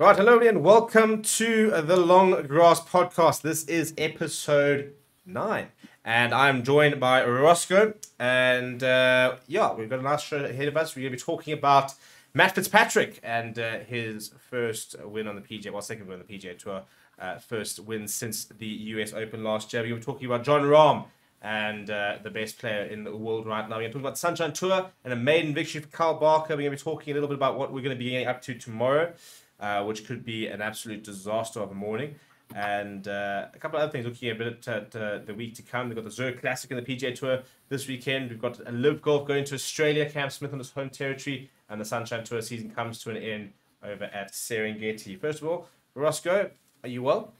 Right, hello and welcome to the Long Grass Podcast. This is episode 9, and I'm joined by Roscoe. And we've got a nice show ahead of us. We're going to be talking about Matt Fitzpatrick and his first win on the PGA, second win on the PGA Tour, first win since the US Open last year. We're going to be talking about Jon Rahm and the best player in the world right now. We're going to talk about the Sunshine Tour and a maiden victory for Kyle Barker. We're going to be talking a little bit about what we're going to be getting up to tomorrow. Which could be an absolute disaster of a morning. And a couple of other things, looking a bit at the week to come. We've got the Zurich Classic and the PGA Tour this weekend. We've got a Live Golf going to Australia, Cam Smith on his home territory, and the Sunshine Tour season comes to an end over at Serengeti. First of all, Roscoe, are you well?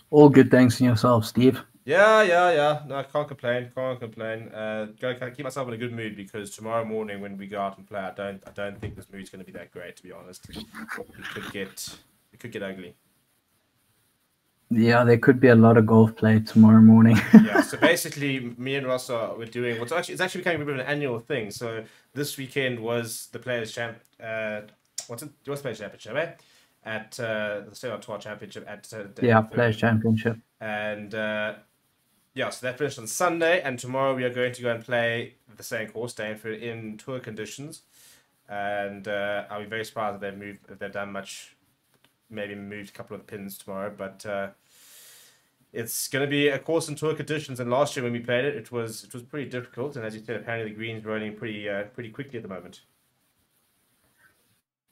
All good, thanks, and yourself, Steve. Yeah. No, I can't complain. Gotta keep myself in a good mood because tomorrow morning when we go out and play, I don't think this mood's going to be that great, to be honest. It could get ugly. Yeah, there could be a lot of golf played tomorrow morning. Yeah, so basically, me and Ross we're doing it's actually becoming a bit of an annual thing. So this weekend was the Players Players Championship, eh? At the Stevie P Championship at Players Championship. And so that finished on Sunday, and tomorrow we are going to go and play the same course, Stanford, in tour conditions. And I'll be very surprised if they've done much, maybe moved a couple of pins tomorrow. But it's going to be a course in tour conditions. And last year when we played it, it was pretty difficult. And as you said, apparently the green's rolling pretty quickly at the moment.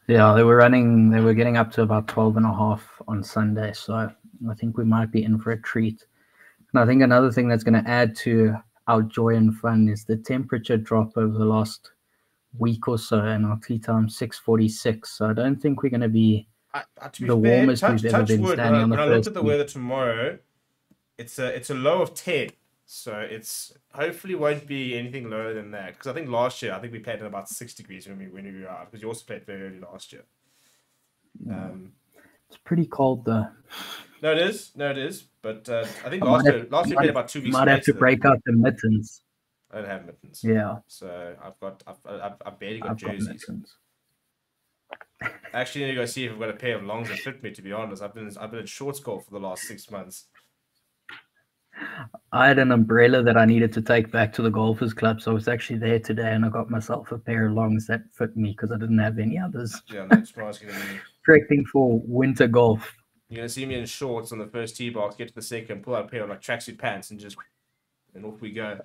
Yeah, they were getting up to about 12.5 on Sunday. So I think we might be in for a treat. And I think another thing that's going to add to our joy and fun is the temperature drop over the last week or so, and our tee time 6:46. So I don't think we're going to be warmest we've ever been standing on the first. When I looked at the weather tomorrow, it's a low of 10. So it's hopefully won't be anything lower than that. Because I think last year, we played at about 6 degrees when we were out. Because you also played very early last year. It's pretty cold though. No, it is. But I think last year we played about 2 weeks. Might have to break out the mittens. I don't have mittens. Yeah. So I've barely got jerseys. I actually need to go see if I've got a pair of longs that fit me. To be honest, I've been at shorts golf for the last 6 months. I had an umbrella that I needed to take back to the golfers club, so I was actually there today, and I got myself a pair of longs that fit me because I didn't have any others. Yeah, that's what I was going to be. Correcting for winter golf. You're going to see me in shorts on the first tee box, get to the second, pull out a pair of tracksuit pants, and off we go.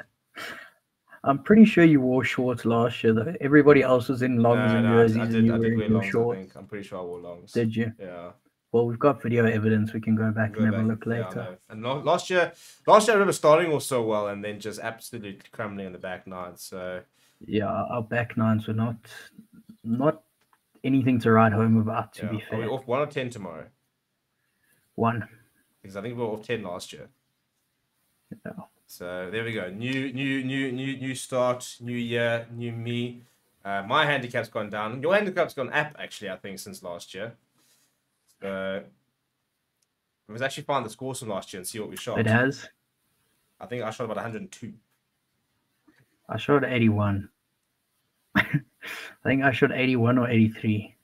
I'm pretty sure you wore shorts last year, though. Everybody else was in longs and jerseys. I did wear longs, shorts. I think. I'm pretty sure I wore longs. Did you? Yeah. Well, we've got video evidence. We can go back and have a look later. Yeah, and last year I remember starting off so well and then just absolutely crumbling in the back nines. So yeah, our back nines were not anything to write home about. To be fair, are we off 1 or 10 tomorrow? 1. Because I think we were off 10 last year. Yeah. So there we go. New start, new year, new me. My handicap's gone down. Your handicap's gone up actually, I think, since last year. Let's actually find the scores from last year and see what we shot. It has. I think I shot about 102. I shot 81. I think I shot 81 or 83.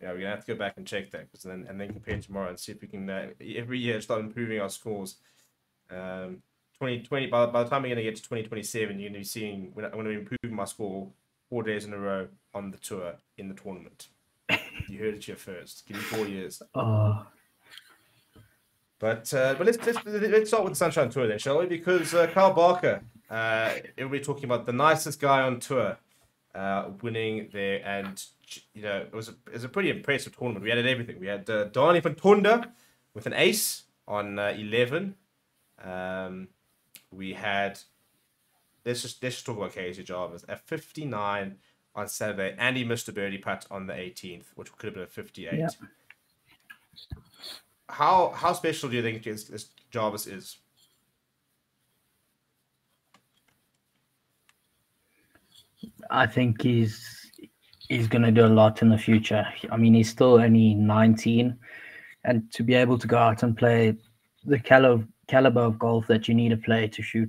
Yeah, we're gonna have to go back and check that, and then compare tomorrow and see if we can every year start improving our scores. 2020. By the time we're gonna get to 2027, you're gonna be seeing I'm gonna be improving my score 4 days in a row on the tour in the tournament. You heard it here first. Give me 4 years. Oh. But let's start with the Sunshine Tour then, shall we? Because Kyle Barker, everybody talking about the nicest guy on tour, winning there, and it was a pretty impressive tournament. We had everything. We had Dani van Tonder with an ace on 11. We had let's just talk about Casey Jarvis at 59 on Saturday, and he missed a birdie putt on the 18th, which could have been a 58. Yeah. How special do you think this Jarvis is? I think he's going to do a lot in the future. I mean, he's still only 19, and to be able to go out and play the caliber of golf that you need to play to shoot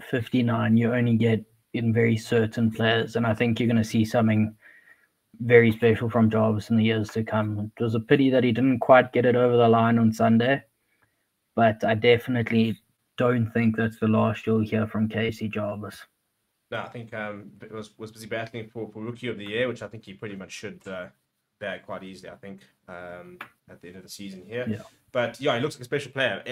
59, you only get in very certain players, and I think you're going to see something very special from Jarvis in the years to come. It was a pity that he didn't quite get it over the line on Sunday, but I definitely don't think that's the last you'll hear from Casey Jarvis. No, I think was busy battling for Rookie of the Year, which I think he pretty much should bag quite easily. I think at the end of the season here. Yeah. But yeah, he looks like a special player.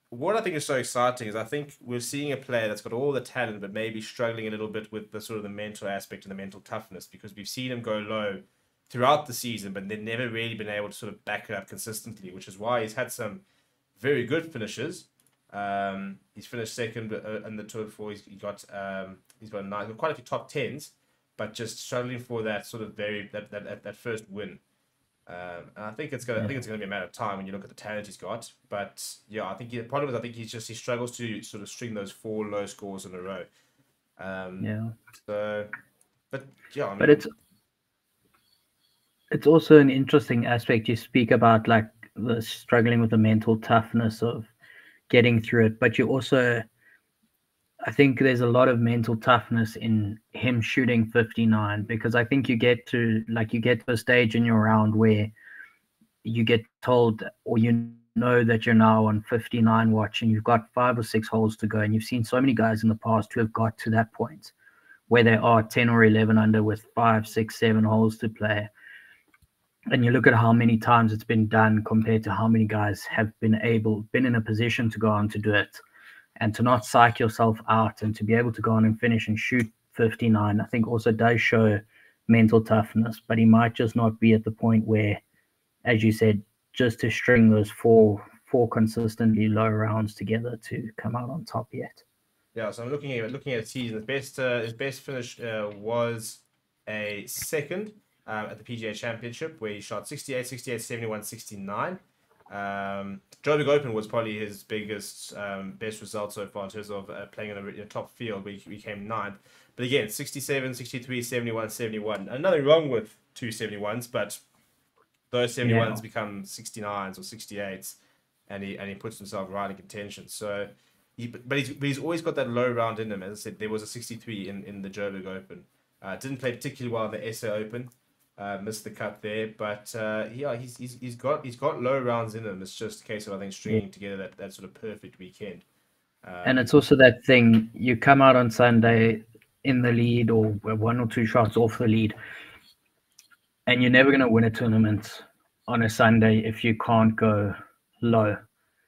What I think is so exciting is I think we're seeing a player that's got all the talent, but maybe struggling a little bit with the sort of the mental aspect and the mental toughness, because we've seen him go low throughout the season, but they've never really been able to sort of back it up consistently, which is why he's had some very good finishes. He's finished second in the Tour before. He's got quite a few top tens, but just struggling for that sort of that first win. And I think it's gonna be a matter of time when you look at the talent he's got. But yeah, I think the problem is I think he struggles to sort of string those 4 low scores in a row. So, but yeah, I mean, but it's also an interesting aspect. You speak about like the struggling with the mental toughness of getting through it, but you also, I think there's a lot of mental toughness in him shooting 59, because I think you get to a stage in your round where you get told, or you know that you're now on 59 watch and you've got 5 or 6 holes to go, and you've seen so many guys in the past who have got to that point where they are 10 or 11 under with 5, 6, 7 holes to play. And you look at how many times it's been done compared to how many guys have been in a position to go on to do it, and to not psych yourself out and to be able to go on and finish and shoot 59, I think also does show mental toughness. But he might just not be at the point where, as you said, just to string those four consistently low rounds together to come out on top yet. Yeah, so I'm looking at his season. His best finish was a second at the PGA Championship, where he shot 68, 68, 71, 69. Joburg Open was probably his biggest, best result so far in terms of playing in a top field, where he came 9th. But again, 67, 63, 71, 71. Nothing wrong with 2 71s, but those 71s become 69s or 68s, and he puts himself right in contention. So, he's always got that low round in him. As I said, there was a 63 in the Joburg Open. Didn't play particularly well in the SA Open. Missed the cut there, but he's got low rounds in him. It's just a case of, I think, stringing together that sort of perfect weekend. And it's also that thing, you come out on Sunday in the lead or 1 or 2 shots off the lead, and you're never going to win a tournament on a Sunday if you can't go low.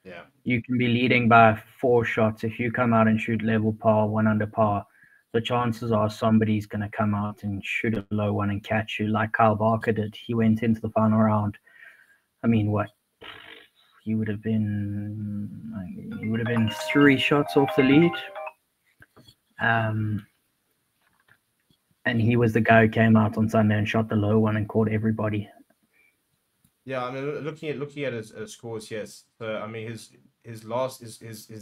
Yeah, you can be leading by 4 shots. If you come out and shoot level par, 1 under par, the chances are somebody's going to come out and shoot a low one and catch you, like Kyle Barker did. He went into the final round. I mean, what? He would have been 3 shots off the lead. And he was the guy who came out on Sunday and shot the low one and caught everybody. Yeah, I mean, looking at his scores, yes. So I mean, his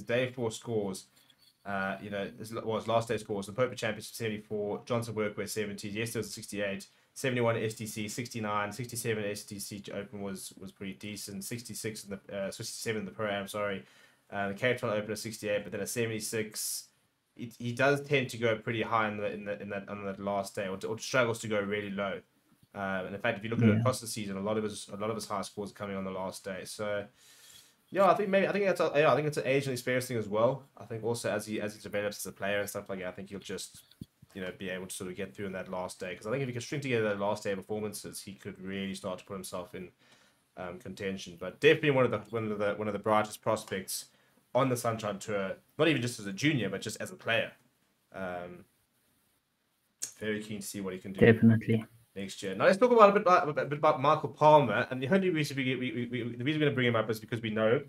day 4 scores. His last day scores: the Poker Championship 74, Johnson Workwear 70, yesterday was 68, 71 STC 69, 67 STC Open was pretty decent, 66 in the 67 in the Pro Am, sorry, the Cape Town Open at 68, but then a 76. He does tend to go pretty high on that last day, or struggles to go really low. And in fact, if you look at it across the season, a lot of his high scores are coming on the last day. So. Yeah, I think it's an age and experience thing as well. I think also as he develops as a player and stuff like that, I think he'll just be able to sort of get through in that last day. Because I think if he can string together that last day performances, he could really start to put himself in contention. But definitely one of the brightest prospects on the Sunshine Tour. Not even just as a junior, but just as a player. Very keen to see what he can do. Definitely. Next year. Now let's talk about a bit about Michael Palmer, and the only reason the reason we're going to bring him up is because we know,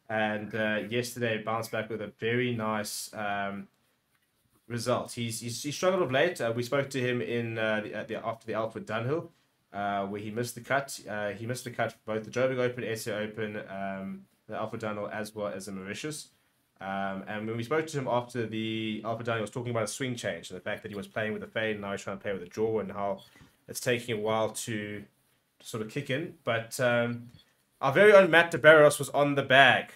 and yesterday bounced back with a very nice result. He's struggled of late. We spoke to him in after the Alfred Dunhill, where he missed the cut. He missed the cut for both the Joburg Open, SA Open, the Alfred Dunhill, as well as the Mauritius. And when we spoke to him after the Alfred Dunhill, he was talking about a swing change and the fact that he was playing with a fade and now he's trying to play with a draw, and how it's taking a while to sort of kick in. But our very own Matt de Barros was on the bag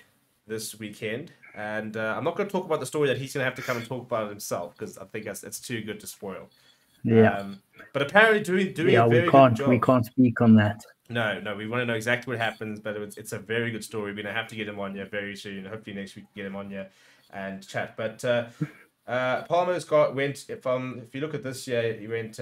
this weekend. And I'm not going to talk about the story that he's going to have to come and talk about it himself, because I think it's too good to spoil. Yeah. But apparently doing a Yeah, we very good job. can't speak on that. No, we want to know exactly what happens, but it's a very good story. We're gonna have to get him on here very soon. Hopefully next week we can get him on here and chat. But Palmer's went from, if you look at this year, he went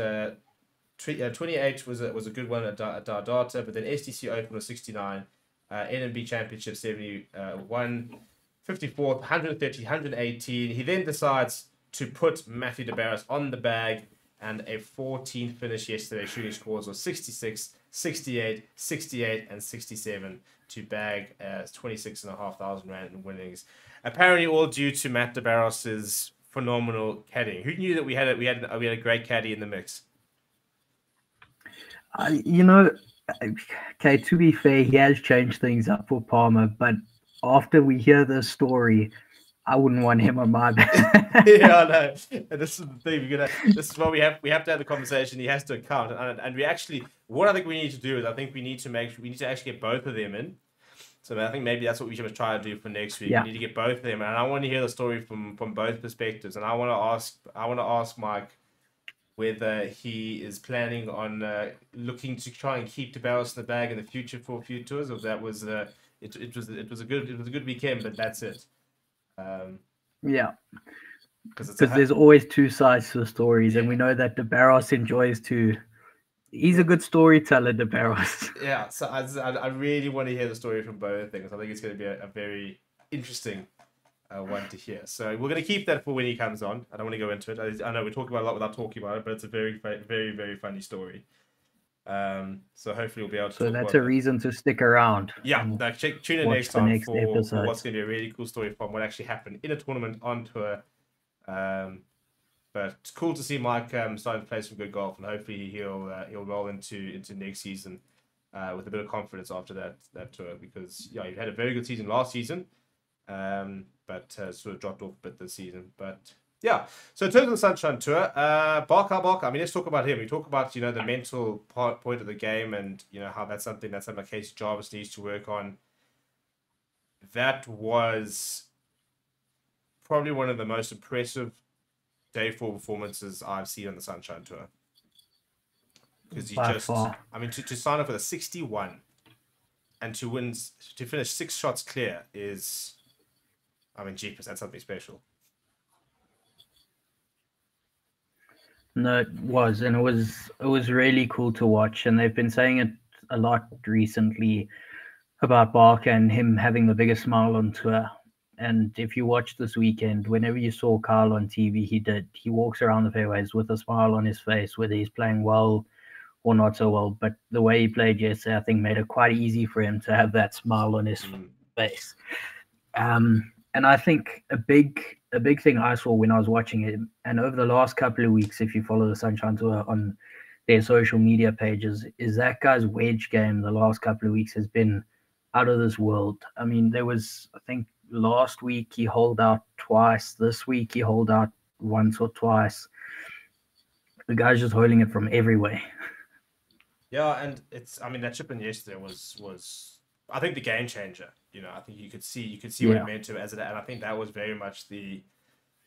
28 was a good one at Data, but then STC Open was 69, NMB Championship 71, 54th, 130, 118. He then decides to put Matthew DeBarros on the bag, and a 14th finish yesterday. Shooting scores was 66, 68, 68, and 67 to bag 26,500 rand in winnings. Apparently, all due to Matt DeBarros's phenomenal caddying. Who knew that we had a great caddy in the mix? You know, okay, to be fair, he has changed things up for Palmer, but after we hear this story, I wouldn't want him on my back. Yeah, I know. And this is the thing. This is why we have to have the conversation. He has to account, and we actually, what I think we need to do is, I think we need to actually get both of them in. So I think maybe that's what we should try to do for next week. Yeah. We need to get both of them, and I want to hear the story from both perspectives. And I want to ask Mike whether he is planning on looking to try and keep DeBarros in the bag in the future for a few tours, or that was it was a good weekend, but that's it. Yeah, because there's always two sides to the stories, and we know that DeBarros enjoys to. He's a good storyteller, DeBarros. Yeah, so I really want to hear the story from both things. I think it's going to be a very interesting one to hear. So we're going to keep that for when he comes on. I don't want to go into it. I know we talk about it a lot without talking about it, but it's a very, very, very funny story. So hopefully we'll be able to. So that's a reason to stick around. Yeah, tune in next time for what's going to be a really cool story from what actually happened in a tournament on tour. But it's cool to see Mike starting to play some good golf, and hopefully he'll roll into next season with a bit of confidence after that tour, because he had a very good season last season, but sort of dropped off a bit this season. But yeah, so in terms of the Sunshine Tour, Barker, I mean, let's talk about him. We talk about the mental point of the game, and how that's something like Casey Jarvis needs to work on. That was probably one of the most impressive day 4 performances I've seen on the Sunshine Tour, because to sign up with a 61 and to finish 6 shots clear is, jeepers, that's something special. No, it was, and it was really cool to watch, and they've been saying it a lot recently about Barker and him having the biggest smile on tour. And if you watch this weekend, whenever you saw Kyle on TV, he walks around the fairways with a smile on his face, whether he's playing well or not so well. But the way he played yesterday, I think, made it quite easy for him to have that smile on his face. And I think a big thing I saw when I was watching him, and over the last couple of weeks, if you follow the Sunshine Tour on their social media pages, is that guy's wedge game the last couple of weeks has been out of this world. I mean, there was, I think, last week he holed out twice. This week he holed out once or twice. The guy's just holding it from everywhere. Yeah, and that chip in yesterday was I think the game changer. I think you could see what it meant to him and I think that was very much the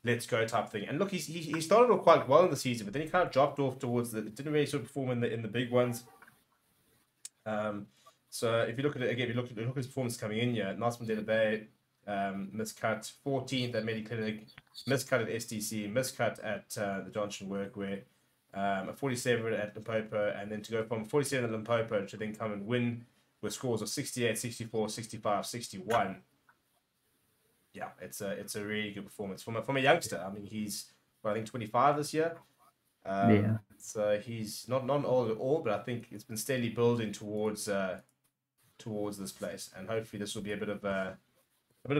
let's go type thing. And look, he started off quite well in the season, but then he kind of dropped off towards it didn't really sort of perform in the big ones. So if you look at it again, if you look at his performance coming in here, Nasman Dela Bay, miscut 14th at Mediclinic, miscut at STC, miscut at the Johnson Workwear, a 47 at Limpopo, and then to go from 47 at Limpopo to then come and win with scores of 68, 64, 65, 61. Yeah, it's a really good performance from a youngster. He's I think 25 this year. Yeah. So he's not old at all, but I think it's been steadily building towards this place, and hopefully this will be a bit of a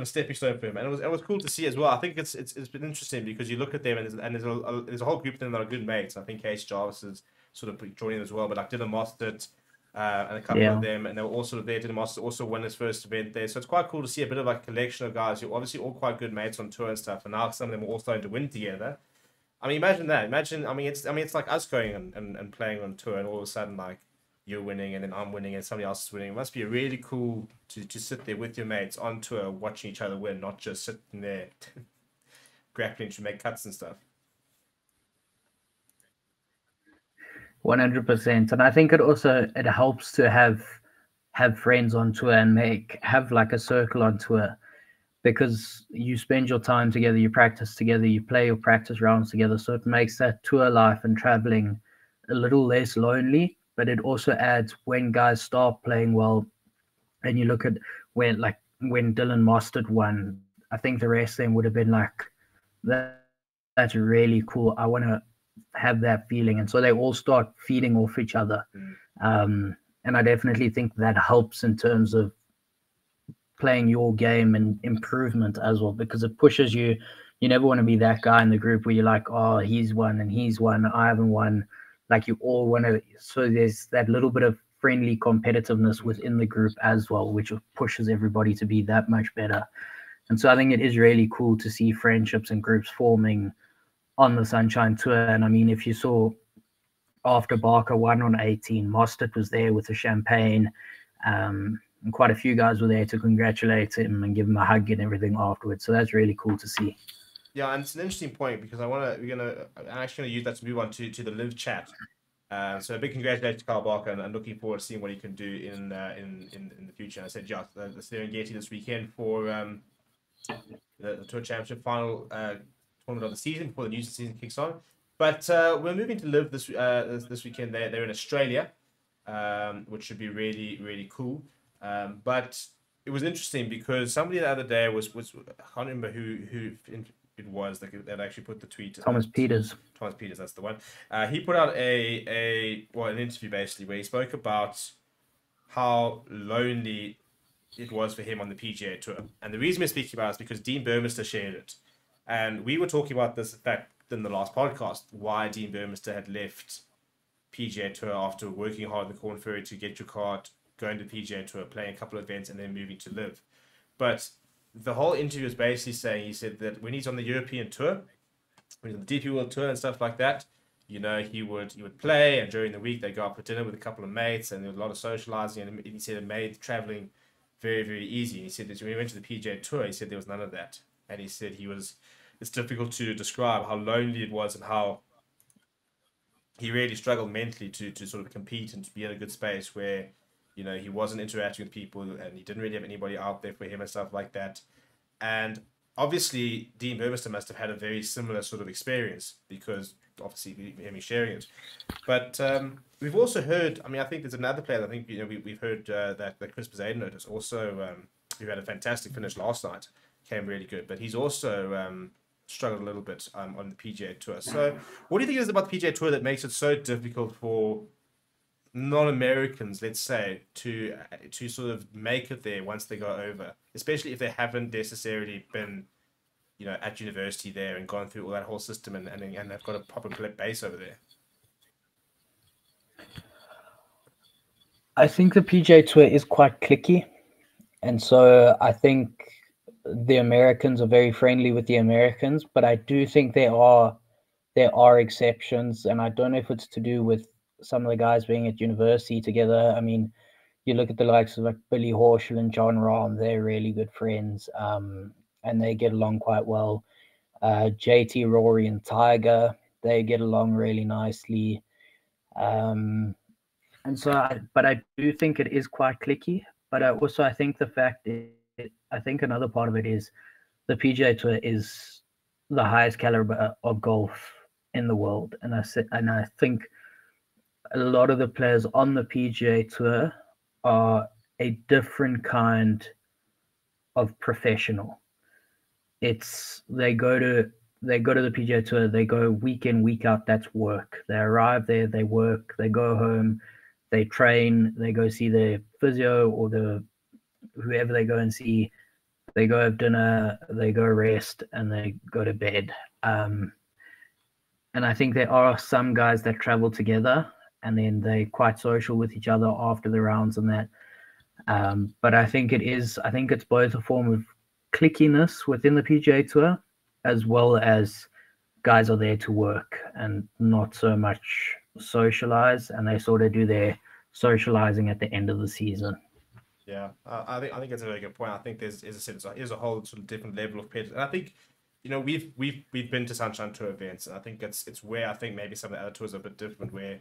stepping stone for him. And it was cool to see as well. I think it's been interesting because you look at them and there's a whole group of them that are good mates. I think Casey Jarvis is sort of joining as well, but like Dylan Mostert and a couple of them, and they were all sort of there. Dylan Mostert also won his first event there, so it's quite cool to see a bit of like a collection of guys who are obviously all quite good mates on tour and stuff, and now some of them are all starting to win together. Imagine that. It's like us going and playing on tour, and all of a sudden like you're winning and then I'm winning and somebody else is winning. It must be really cool to sit there with your mates on tour watching each other win, not just sitting there grappling to make cuts and stuff. 100%. And I think it helps to have friends on tour and have like a circle on tour, because you spend your time together, you practice together, you play your practice rounds together. So it makes that tour life and traveling a little less lonely. But it also adds, when guys start playing well, and you look at when Dylan Mostert won, I think the rest of them would have been like, that's really cool. I want to have that feeling. And so they all start feeding off each other. And I definitely think that helps in terms of playing your game and improvement as well, because it pushes you. You never want to be that guy in the group where you're like, oh, he's won and he's won, I haven't won. Like, you all want to. So there's that little bit of friendly competitiveness within the group as well, which pushes everybody to be that much better. And so I think it is really cool to see friendships and groups forming on the Sunshine Tour. And I mean, if you saw after Barker won on 18, Mostert was there with the champagne. And quite a few guys were there to congratulate him and give him a hug and everything afterwards. So that's really cool to see. Yeah, and it's an interesting point, because I'm actually gonna use that to move on to the live chat. So a big congratulations to Carl Barker, and looking forward to seeing what he can do in the future. And I said, yeah, the Serengeti this weekend for the Tour Championship final tournament of the season before the new season kicks on. But we're moving to live this weekend. They're in Australia, which should be really, really cool. But it was interesting because somebody the other day was I can't remember who it was that actually put the tweet. Thomas Peters. Thomas Peters, that's the one. He put out an interview basically where he spoke about how lonely it was for him on the PGA Tour. And the reason we're speaking about it is because Dean Burmester shared it. And we were talking about this back in the last podcast, why Dean Burmester had left PGA Tour after working hard in the Corn Ferry to get your card, going to PGA Tour, playing a couple of events, and then moving to live. But the whole interview was basically saying, he said that when he's on the European Tour, when he's on the DP World Tour and stuff like that, you know, he would play, and during the week they go out for dinner with a couple of mates, and there was a lot of socializing, and he said it made traveling very, very easy. And he said that when he went to the PGA Tour, he said there was none of that. And he said it's difficult to describe how lonely it was and how he really struggled mentally to sort of compete and to be in a good space where, you know, he wasn't interacting with people and he didn't really have anybody out there for him and stuff like that. And obviously, Dean Burmester must have had a very similar sort of experience, because obviously him sharing it. But we've also heard, I mean, I think there's another player, I think, you know, we've heard that Chris Bezaden is also, who had a fantastic finish last night, came really good, but he's also struggled a little bit on the PGA Tour. So what do you think it is about the PGA Tour that makes it so difficult for non-Americans, let's say, to sort of make it there once they go over, especially if they haven't necessarily been, you know, at university there and gone through all that whole system and they've got a proper base over there? I think the PGA Tour is quite cliquey, and so I think the Americans are very friendly with the Americans, but I do think there are exceptions, and I don't know if it's to do with some of the guys being at university together. I mean, you look at the likes of like Billy Horschel and John Rahm; they're really good friends, and they get along quite well. JT, Rory, and Tiger, they get along really nicely. And so, but I do think it is quite cliquey. But I think I think another part of it is the PGA Tour is the highest caliber of golf in the world, and I think a lot of the players on the PGA Tour are a different kind of professional. They go to the PGA Tour, they go week in, week out, that's work. They arrive there, they work, they go home, they train, they go see their physio or whoever they go and see, they go have dinner, they go rest, and they go to bed. And I think there are some guys that travel together and then they're quite social with each other after the rounds and that. But I think it's both a form of clickiness within the PGA Tour, as well as guys are there to work and not so much socialize, and they sort of do their socializing at the end of the season. Yeah, I think that's a very good point. I think there's, as I said, there's a whole sort of different level of pet, and I think, you know, we've been to Sunshine Tour events, and I think it's where I think maybe some of the other tours are a bit different, where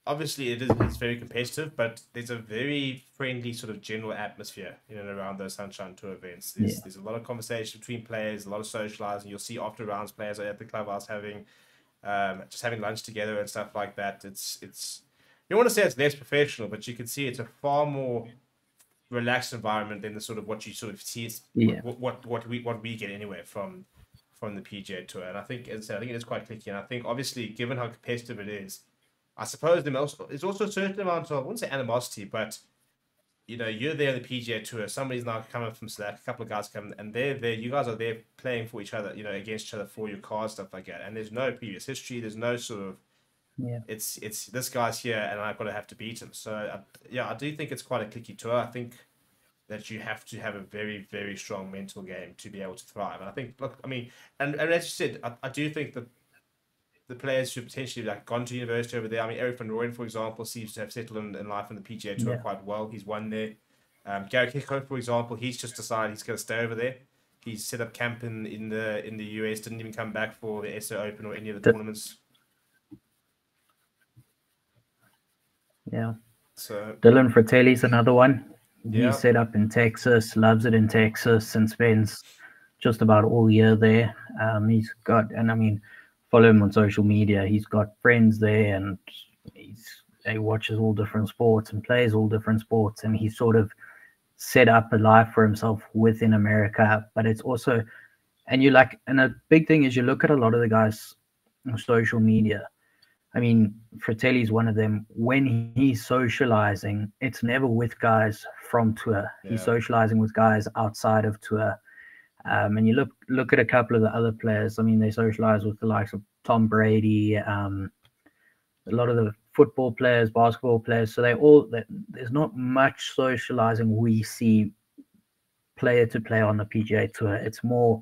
obviously it's very competitive, but there's a very friendly sort of general atmosphere in and around those Sunshine Tour events. There's a lot of conversation between players, a lot of socializing. You'll see after rounds players are at the clubhouse having just having lunch together and stuff like that. It's you don't want to say it's less professional, but you can see it's a far more relaxed environment than the sort of what you sort of see is Yeah. what we get anywhere from the PGA Tour. And I think, as I said, I think it is quite clicky. And I think obviously, given how competitive it is, I suppose there's also a certain amount of, I wouldn't say animosity, but you're there on the PGA Tour. Somebody's now coming from Slack. A couple of guys come, and they're there. You guys are there playing for each other, against each other for your cars, stuff like that. And there's no previous history. There's no sort of Yeah. it's this guy's here, and I've got to have to beat him. So I do think it's quite a clicky tour. I think that you have to have a very, very strong mental game to be able to thrive. And I think, look, I mean, and as you said, I do think that the players who potentially like gone to university over there. I mean, Eric van Rooyen, for example, seems to have settled in life on the PGA Tour quite well. He's won there. Gary Kiko, for example, he's just decided he's going to stay over there. He's set up camp in the US. Didn't even come back for the SO Open or any of the tournaments. Yeah. So Dylan Fratelli's another one. Yeah. He's set up in Texas, loves it in Texas, and spends just about all year there. He's got, and I mean, follow him on social media. He's got friends there, and he watches all different sports and plays all different sports, and he's sort of set up a life for himself within America. But it's also, and a big thing is you look at a lot of the guys on social media. I mean, Fratelli's one of them. When he's socializing, it's never with guys from tour. Yeah. He's socializing with guys outside of tour. And you look at a couple of the other players. I mean, they socialize with the likes of Tom Brady, a lot of the football players, basketball players. So there's not much socializing we see player to player on the PGA Tour. It's more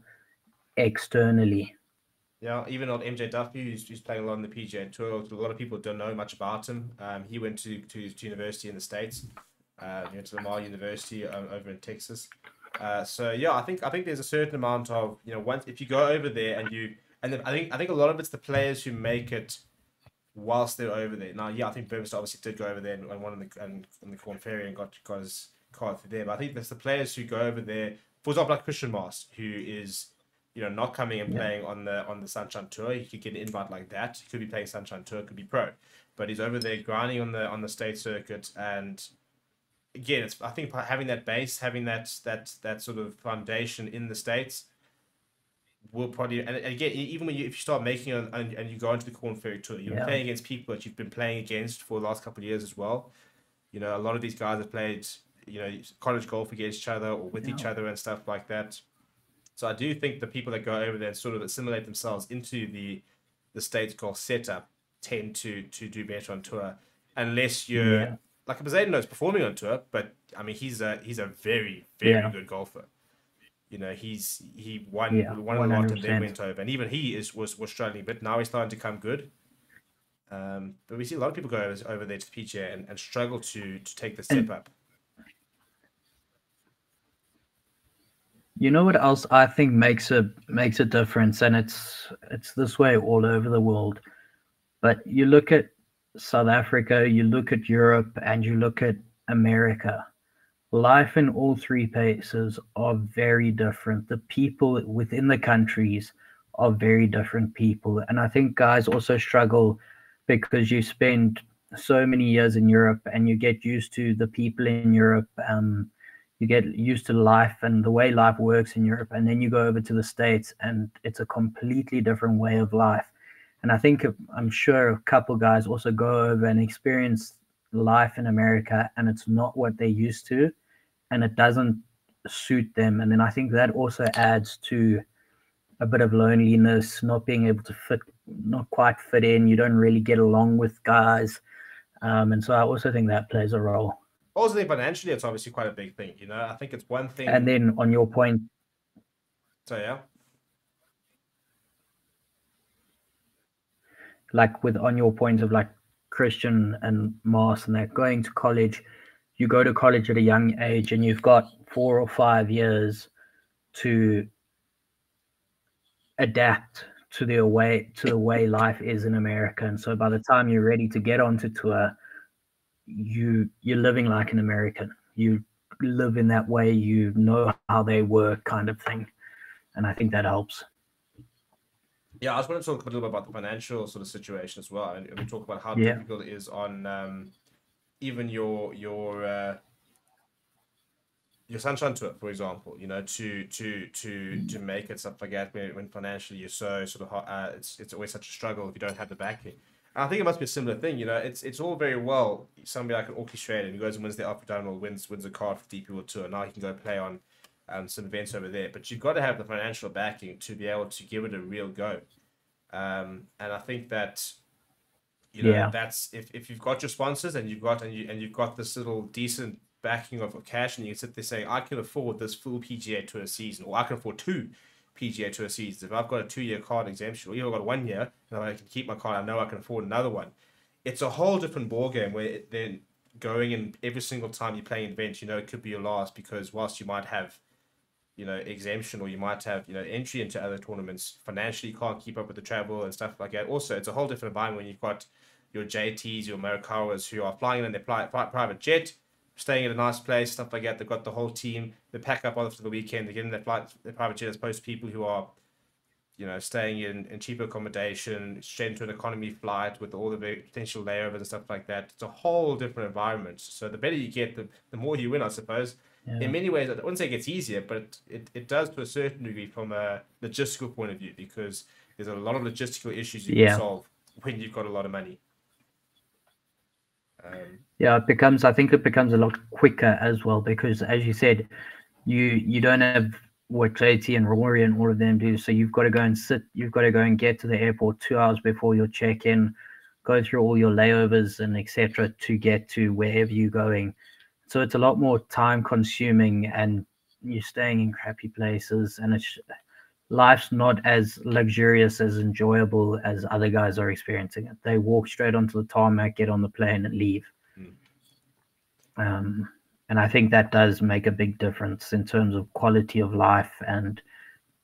externally. Yeah, even on MJ Duffy, who's playing a lot on the PGA Tour. A lot of people don't know much about him. He went to university in the States, to Lamar University over in Texas. So yeah, I think there's a certain amount of once if you go over there I think a lot of it's the players who make it whilst they're over there. Now, yeah, I think Burmester obviously did go over there and won in the Corn Ferry and got his card through there. But I think there's the players who go over there, for example, like Christian Mast, who is not coming and playing on the Sunshine Tour. He could get an invite like that. He could be playing Sunshine Tour, could be pro, but he's over there grinding on the state circuit. And again, I think having that base, having that sort of foundation in the States will probably, and again, even if you start making it and you go into the Corn Ferry Tour, you're playing against people that you've been playing against for the last couple of years as well. A lot of these guys have played college golf against each other or with each other and stuff like that. So I do think the people that go over there and sort of assimilate themselves into the States golf setup tend to do better on tour, unless you're like Bezaden is performing on tour, but I mean he's a very good golfer. He won a lot and then went over, and even he was struggling a bit. Now he's starting to come good. But we see a lot of people go over there to the PGA and struggle to take the step up. You know what else I think makes a difference, and it's this way all over the world. But you look at South Africa, you look at Europe, and you look at America. Life in all three places are very different. The people within the countries are very different people. And I think guys also struggle because you spend so many years in Europe and you get used to the people in Europe. You get used to life and the way life works in Europe. And then you go over to the States and it's a completely different way of life. And I'm sure a couple guys also go over and experience life in America and it's not what they're used to and it doesn't suit them. And then I think that also adds to a bit of loneliness, not being able to not quite fit in. You don't really get along with guys. And so I also think that plays a role. Also, I think financially, it's obviously quite a big thing. I think it's one thing. And then on your point. So, yeah. Like on your point of like Christian and Mars and they're going to college, you go to college at a young age and you've got 4 or 5 years to adapt to the way life is in America. And so by the time you're ready to get onto tour, you're living like an American. You live in that way, you know how they work, kind of thing. And I think that helps. Yeah, I just want to talk a little bit about the financial sort of situation as well, and we talk about how Yeah. difficult it is on even your sunshine tour, for example. You know, to make it stuff like that when financially you're so sort of it's always such a struggle if you don't have the backing. And I think it must be a similar thing. You know, it's all very well somebody like an orchestrator who goes and wins the Alpha Downhill, wins a card for DP World Tour. Now you can go play on some events over there, but you've got to have the financial backing to be able to give it a real go. And I think that that's if you've got your sponsors and you've got this little decent backing of cash, and you can sit there saying, I can afford this full PGA Tour season, or I can afford 2 PGA Tour seasons. If I've got a 2-year card exemption, or even I've got 1 year and I can keep my card, I know I can afford another one. It's a whole different ballgame where then going in every single time you're playing an event, it could be your last, because whilst you might have exemption, or you might have entry into other tournaments, financially you can't keep up with the travel and stuff like that. Also, it's a whole different environment when you've got your JTs, your Morikawas, who are flying in their private jet, staying in a nice place, stuff like that. They've got the whole team. They pack up after the weekend. They get in their private jet, as opposed to people who are staying in cheaper accommodation, straight into an economy flight with all the potential layovers and stuff like that. It's a whole different environment. So the better you get, the more you win, I suppose. Yeah. In many ways, I wouldn't say it gets easier, but it does to a certain degree from a logistical point of view, because there's a lot of logistical issues you can solve when you've got a lot of money. I think it becomes a lot quicker as well, because as you said, you don't have what JT and Rory and all of them do. So you've got to go and you've got to go and get to the airport 2 hours before your check-in, go through all your layovers and etc. to get to wherever you're going. So it's a lot more time consuming, and you're staying in crappy places, and life's not as luxurious, as enjoyable as other guys are experiencing it. They walk straight onto the tarmac, get on the plane and leave. And I think that does make a big difference in terms of quality of life and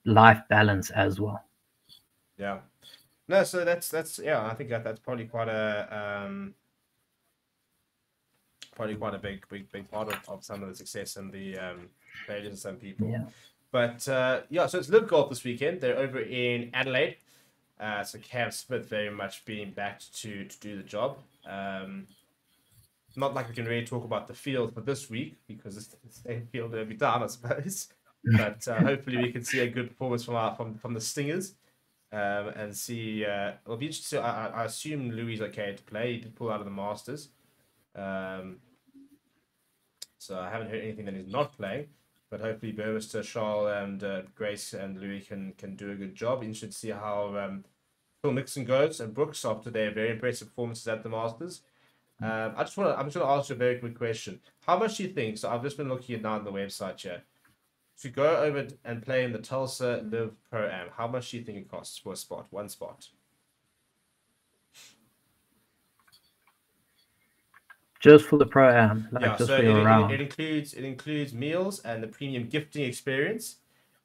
life balance as well. Yeah. No, so that's I think that's probably quite a big part of some of the success and the failures of some people. Yeah. But so it's Live Golf this weekend. They're over in Adelaide. So Cam Smith very much being backed to do the job. Not like we can really talk about the field for this week, because it's the same field every time, I suppose. But hopefully we can see a good performance from the Stingers, and see. It'll be interesting. I assume Louis is okay to play. He did pull out of the Masters, so I haven't heard anything that he's not playing. But hopefully Burmester, Charles, and Grace and Louis can do a good job. Interested to see how Phil Mixon goes, and Brooks, after their very impressive performances at the Masters. I'm just going to ask you a very quick question. How much do you think? So I've just been looking at now on the website here. To go over and play in the Tulsa Live Pro-Am, how much do you think it costs for a spot, one spot? Just for the Pro-Am, just so for your round. It includes meals and the premium gifting experience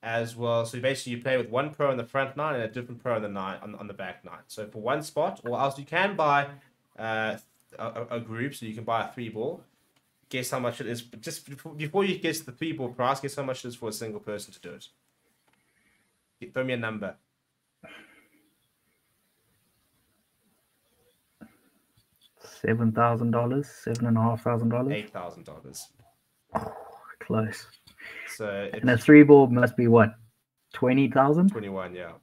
as well. So basically you play with one pro on the front nine and a different pro on the on the back nine. So for one spot, or else you can buy a group, so you can buy a 3-ball. Guess how much it is, but just before you guess the 3-ball price, guess how much it is for a single person to do it. Throw me a number. $7,000, $7,500, $8,000. Oh, close. So and a 3-ball must be what, 20,000? 21, yeah.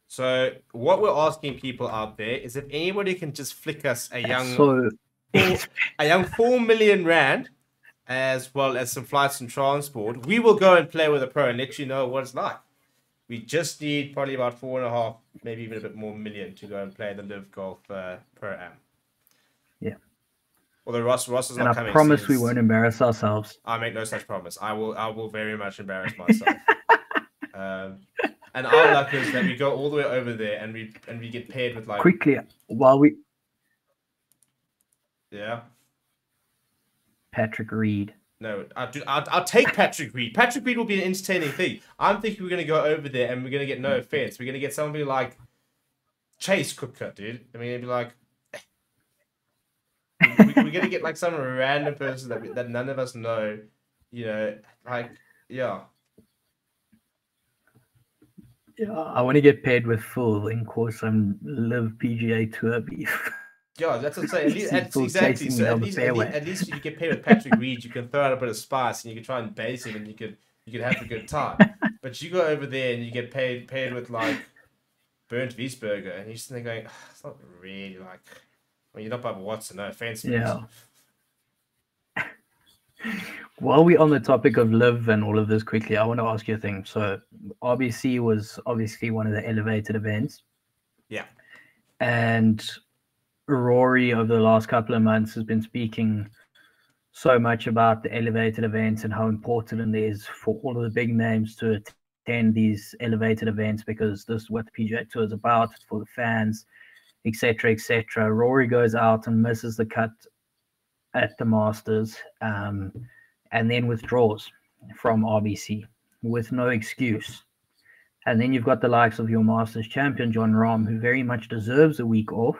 So what we're asking people out there is if anybody can just flick us a young 4 million rand, as well as some flights and transport, we will go and play with a pro and let you know what it's like. We just need probably about 4.5, maybe even a bit more million to go and play the Live Golf Pro-Am. Yeah. Although Ross is not coming. I promise we won't embarrass ourselves. I make no such promise. I will very much embarrass myself. And our luck is that we go all the way over there and we get paired with like quickly while we Patrick Reed. No, I'll take Patrick Reed. Patrick Reed will be an entertaining thing. I'm thinking we're going to go over there and we're going to get, no offense, we're going to get somebody like Chase Cooker, dude. I mean, it'd be like, we're going to get like some random person that none of us know, you know, like, yeah. Yeah, I want to get paid with full in course some live PGA Tour beef. Yeah, that's what I'm saying. People Exactly. chasing So me down the fairway. at least you get paid with Patrick Reed. You can throw out a bit of spice and you can try and base him, and you could have a good time. But you go over there and you get paid with like burnt Wiesberger, and you're just there going, it's not really like. I mean, you're not Bubba Watson, no offense. Yeah. While we're on the topic of live and all of this quickly, I want to ask you a thing. So RBC was obviously one of the elevated events. Yeah. And Rory over the last couple of months has been speaking so much about the elevated events and how important it is for all of the big names to attend these elevated events, because this is what the PGA Tour is about, for the fans, etc., etc. Rory goes out and misses the cut at the Masters, and then withdraws from RBC with no excuse. And then you've got the likes of your Masters champion, Jon Rahm, who very much deserves a week off,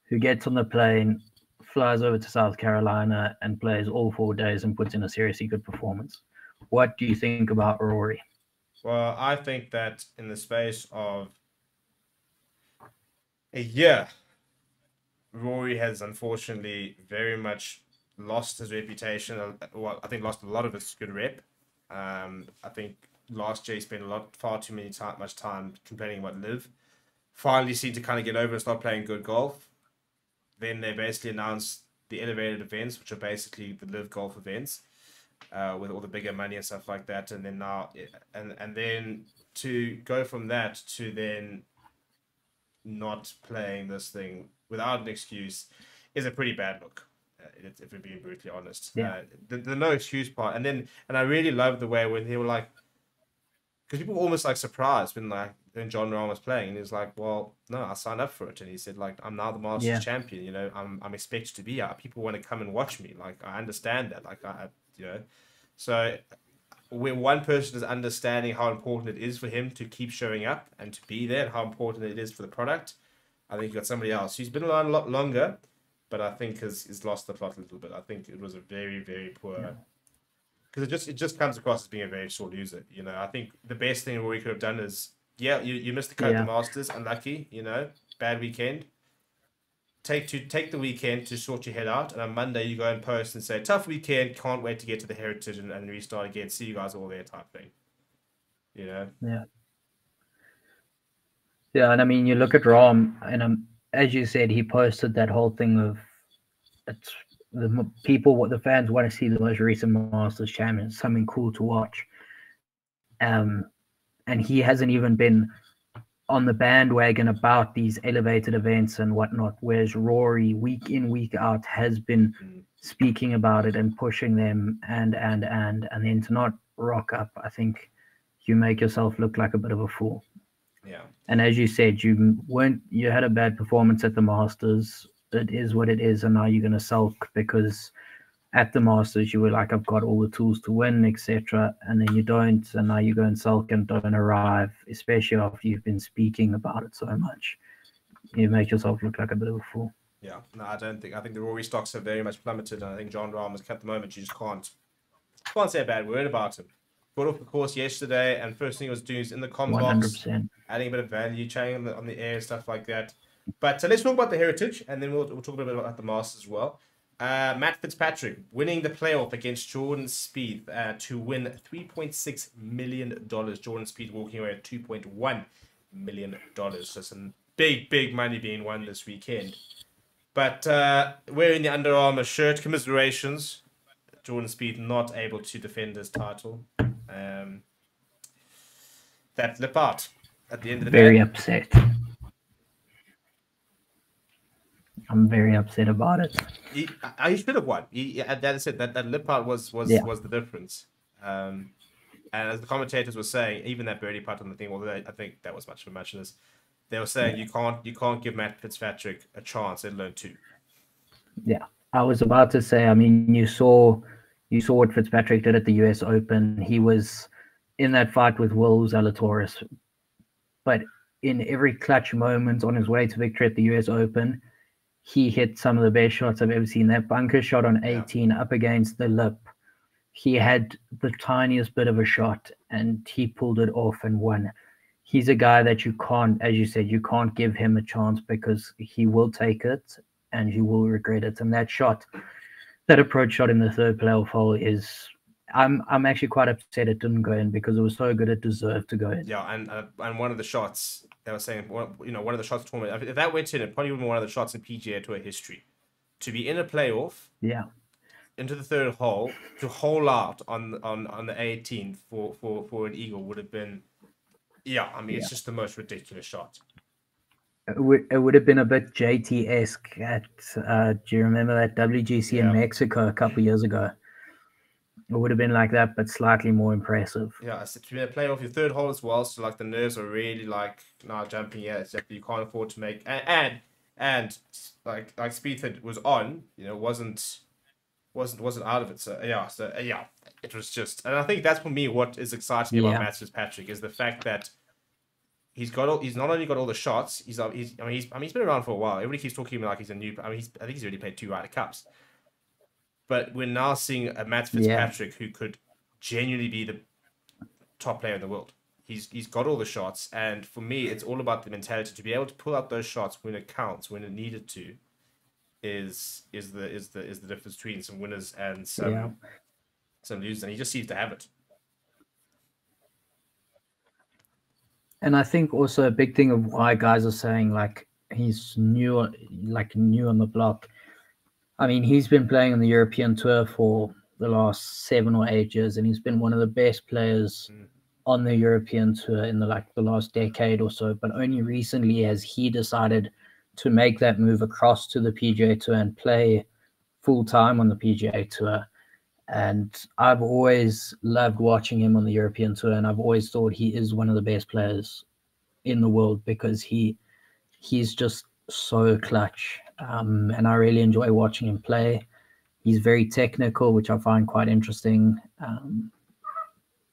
who gets on the plane, flies over to South Carolina and plays all 4 days and puts in a seriously good performance. What do you think about Rory? Well, I think that in the space of a year, Rory has unfortunately very much lost his reputation. Well, I think lost a lot of his good rep. I think last year he spent far too much time complaining about live. Finally seemed to kind of get over and start playing good golf. Then they basically announced the elevated events, which are basically the live golf events, with all the bigger money and stuff like that. And then now, and then to go from that to then not playing this thing without an excuse is a pretty bad look, if we're being brutally honest. Yeah. The no excuse part, and I really love the way when they were like, because people were almost like surprised when Jon Rahm was playing, and he was like, "Well, no, I signed up for it," and he said, "Like, I'm now the Masters champion. You know, I'm expected to be here. People want to come and watch me. Like, I understand that. Like, you know, so when one person is understanding how important it is for him to keep showing up and to be there, and how important it is for the product, I think you've got somebody else who's been around a lot longer, but I think has lost the plot a little bit. I think it was a very, very poor, because it just comes across as being a very sore loser. You know, I think the best thing Rory could have done is, you missed the cut at the Masters, unlucky. You know, bad weekend. Take the weekend to sort your head out, and on Monday you go and post and say, tough weekend, can't wait to get to the Heritage and restart again. See you guys all there, type thing. You know. Yeah. Yeah, and I mean, you look at Rahm, and as you said, he posted that whole thing of it's what the fans want to see the most recent Masters champion, something cool to watch. And he hasn't even been on the bandwagon about these elevated events and whatnot, whereas Rory, week in, week out, has been speaking about it and pushing them, and then to not rock up, I think you make yourself look like a bit of a fool. Yeah. And as you said, you had a bad performance at the Masters. It is what it is, and now you're going to sulk because at the Masters you were like, I've got all the tools to win, etc., and then you don't, and now you go and sulk and don't arrive, especially after you've been speaking about it so much. You make yourself look like a bit of a fool. Yeah, no, I don't think. I think the Rory stocks have very much plummeted, and I think Jon Rahm at the moment, you just can't say a bad word about him. Got off the course yesterday, and first thing he was doing is in the comm box, adding a bit of value, chatting on the air, stuff like that. But let's talk about the Heritage, and then we'll talk a bit about the Masters as well. Matt Fitzpatrick winning the playoff against Jordan Spieth to win $3.6 million. Jordan Spieth walking away at $2.1 million. So some big money being won this weekend. But wearing the Under Armour shirt, commiserations. Jordan Spieth not able to defend his title. That lip art at the end of the day. Very upset. I'm very upset about it. He should have won. That said, that lip art was the difference. And as the commentators were saying, even that birdie putt on the thing, although I think that was much of a muchness, they were saying you can't give Matt Fitzpatrick a chance, let alone two. Yeah, I was about to say. I mean, you saw You saw what Fitzpatrick did at the US Open. He was in that fight with Will Zalatoris, but in every clutch moment on his way to victory at the US Open, he hit some of the best shots I've ever seen. That bunker shot on 18 up against the lip, he had the tiniest bit of a shot and he pulled it off and won. He's a guy that you can't, as you said, you can't give him a chance because he will take it and he will regret it. And that shot, that approach shot in the third playoff hole is, I'm actually quite upset it didn't go in because it was so good it deserved to go in. Yeah, and one of the shots they were saying, one of the shots tournament, if that went in, it probably would be one of the shots in PGA Tour history. To be in a playoff, into the third hole, to hole out on the 18th for an eagle would have been, it's just the most ridiculous shot. It would have been a bit JT-esque at, do you remember that WGC in Mexico a couple of years ago? It would have been like that, but slightly more impressive. Yeah, so to be a playoff, your third hole as well, so like the nerves are really like not jumping yet, except you can't afford to make and like Spieth was on, wasn't out of it. So it was just, and I think that's for me what is exciting about Matt Fitzpatrick is the fact that he's not only got all the shots, he's been around for a while. Everybody keeps talking about like he's a new. I think he's already played 2 Ryder Cups. But we're now seeing a Matt Fitzpatrick who could genuinely be the top player in the world. He's got all the shots, and for me, it's all about the mentality to be able to pull out those shots when it counts, when it needed to. Is the difference between some winners and some losers, and he just seems to have it. And I think also a big thing of why guys are saying like he's new on the block. I mean, he's been playing on the European Tour for the last 7 or 8 years, and he's been one of the best players on the European Tour in the last decade or so. But only recently has he decided to make that move across to the PGA Tour and play full time on the PGA Tour. And I've always loved watching him on the European Tour, and I've always thought he is one of the best players in the world because he's just so clutch. And I really enjoy watching him play. He's very technical, which I find quite interesting.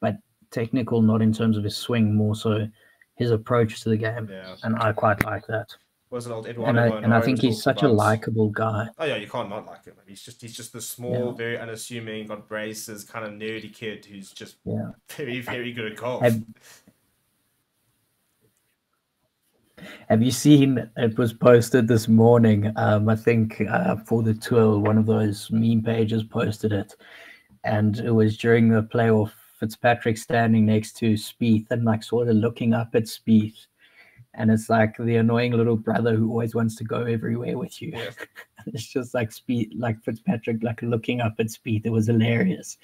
But technical not in terms of his swing, more so his approach to the game. Yeah. And I quite like that. Was it old Eduardo? And I think he's such a likable guy. Oh yeah, you can't not like him. He's just the small, very unassuming, got braces, kind of nerdy kid who's just very, very good at golf. Have you seen, it was posted this morning, I think for the tour, one of those meme pages posted it, and it was during the playoff, Fitzpatrick standing next to Spieth and like sort of looking up at Spieth, and it's like the annoying little brother who always wants to go everywhere with you. Yeah. It's just like Spieth, like Fitzpatrick, like looking up at Spieth. It was hilarious.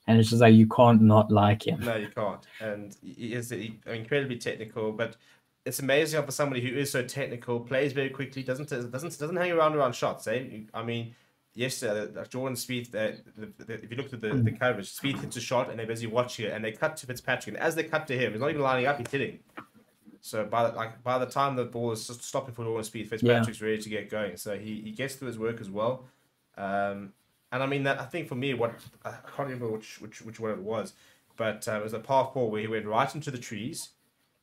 And it's just like, you can't not like him. No, you can't. And he is incredibly technical, but it's amazing how for somebody who is so technical, plays very quickly, doesn't hang around shots. I mean, yesterday, Jordan Spieth, if you looked at the coverage, Spieth hits a shot and they're busy watching it, and they cut to Fitzpatrick, and as they cut to him, he's not even lining up, he's hitting. So by the time the ball is just stopping for Jordan Spieth, Fitzpatrick's ready to get going. So he gets through his work as well. And I mean that, I think for me, I can't remember which one it was, but it was a par 4 where he went right into the trees,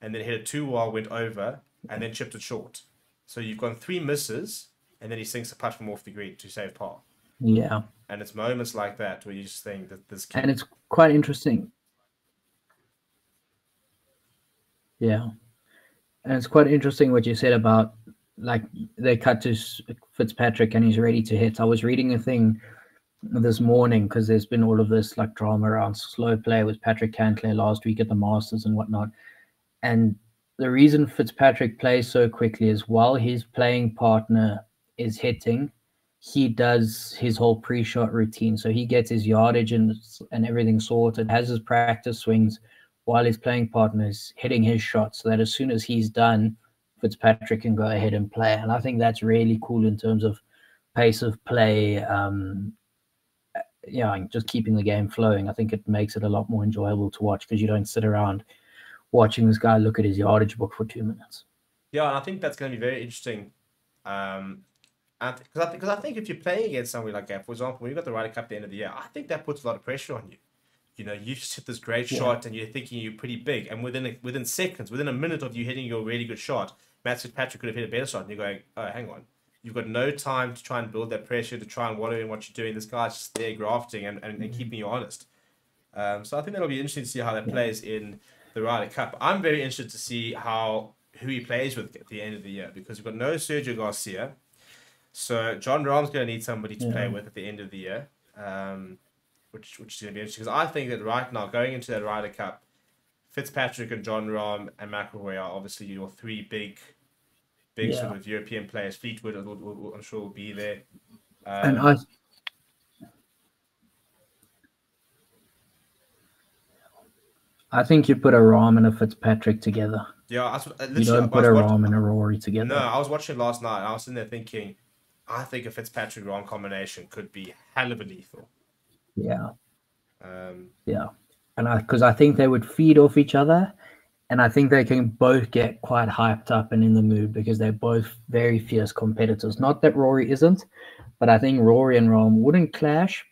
and then hit a 2-while, went over, and then chipped it short. So you've gone 3 misses, and then he sinks a putt from off the green to save par. Yeah. And it's moments like that where you just think that this kid... And it's quite interesting. Yeah. And it's quite interesting what you said about, like, they cut to Fitzpatrick and he's ready to hit. I was reading a thing this morning because there's been all of this, like, drama around slow play with Patrick Cantlay last week at the Masters and whatnot. And the reason Fitzpatrick plays so quickly is while his playing partner is hitting, he does his whole pre-shot routine. So he gets his yardage and everything sorted, has his practice swings while his playing partner is hitting his shot, so that as soon as he's done, Fitzpatrick can go ahead and play. And I think that's really cool in terms of pace of play, just keeping the game flowing. I think it makes it a lot more enjoyable to watch because you don't sit around watching this guy look at his yardage book for 2 minutes. Yeah, and I think that's going to be very interesting. Because I think if you're playing against somebody like that, for example, when you got the Ryder Cup at the end of the year, I think that puts a lot of pressure on you. You know, you just hit this great shot and you're thinking you're pretty big, and within seconds, within a minute of you hitting your really good shot, Matt Fitzpatrick could have hit a better shot, and you're going, oh, hang on. You've got no time to try and build that pressure, to try and wallow in what you're doing. This guy's just there grafting and keeping you honest. So I think that'll be interesting to see how that plays in the Ryder Cup. I'm very interested to see who he plays with at the end of the year, because we've got no Sergio Garcia. So John Rahm's going to need somebody to play with at the end of the year, which is going to be interesting. Because I think that right now, going into that Ryder Cup, Fitzpatrick and John Rahm and McIlroy are obviously your three big sort of European players. Fleetwood, I'm sure, will be there. And I think you put a Rahm and a Fitzpatrick together. Yeah, you don't put a Rahm and a Rory together. No, I was watching last night, and I was sitting there thinking, I think a Fitzpatrick Rahm combination could be hell of a lethal. Yeah. And because I think they would feed off each other, and I think they can both get quite hyped up and in the mood, because they're both very fierce competitors. Not that Rory isn't, but I think Rory and Rahm wouldn't clash,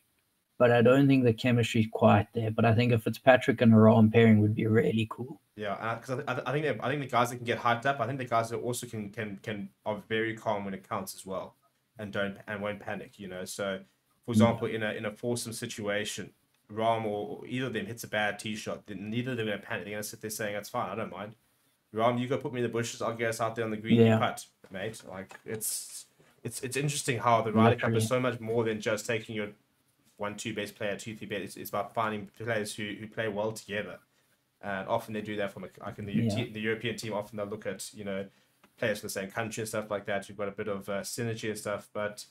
but I don't think the chemistry is quite there. But I think a Fitzpatrick and a Rahm pairing would be really cool. Yeah, because I think the guys that can get hyped up, I think the guys that also can are very calm when it counts as well, and won't panic. You know, so for example, in a foursome situation, Rahm or either of them hits a bad tee shot, then neither of them are going to panic. They're going to sit there saying, "That's fine, I don't mind." Rahm, you go put me in the bushes. I'll get us out there on the green. You putt, mate. Like it's interesting how the Ryder Cup is so much more than just taking your 1-2 best player, 2-3 best. It's about finding players who play well together, and often they do that from the European team. Often they'll look at players from the same country and stuff like that. You've got a bit of synergy and stuff, but.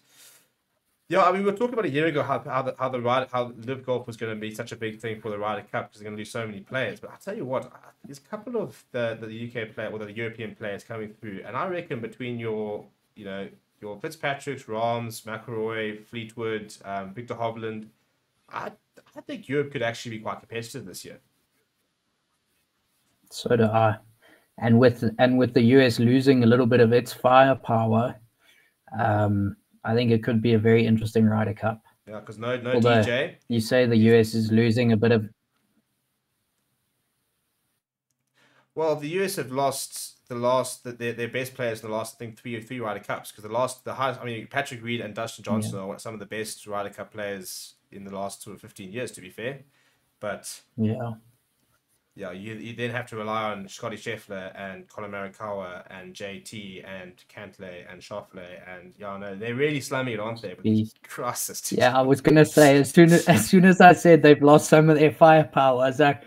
Yeah, I mean, we were talking about a year ago how Live Golf was going to be such a big thing for the Ryder Cup because they're going to lose so many players. But I'll tell you what, there's a couple of the UK player or the European players coming through, and I reckon between your Fitzpatricks, Rahms, McIlroy, Fleetwood, Victor Hovland, I think Europe could actually be quite competitive this year. So do I, and with the US losing a little bit of its firepower, I think it could be a very interesting Ryder Cup. Yeah, because no DJ. You say the US is losing a bit of. Well, the US have lost their best players in the last, I think, three Ryder Cups, because the highest. I mean, Patrick Reed and Dustin Johnson are some of the best Ryder Cup players in the last sort of 15 years, to be fair. But yeah, you then have to rely on Scotty Scheffler and Colin Morikawa and JT and Cantlay and Schauffele, and no, they're really slamming it, aren't they? But Christ, I was gonna say as soon as I said they've lost some of their firepower, I was like,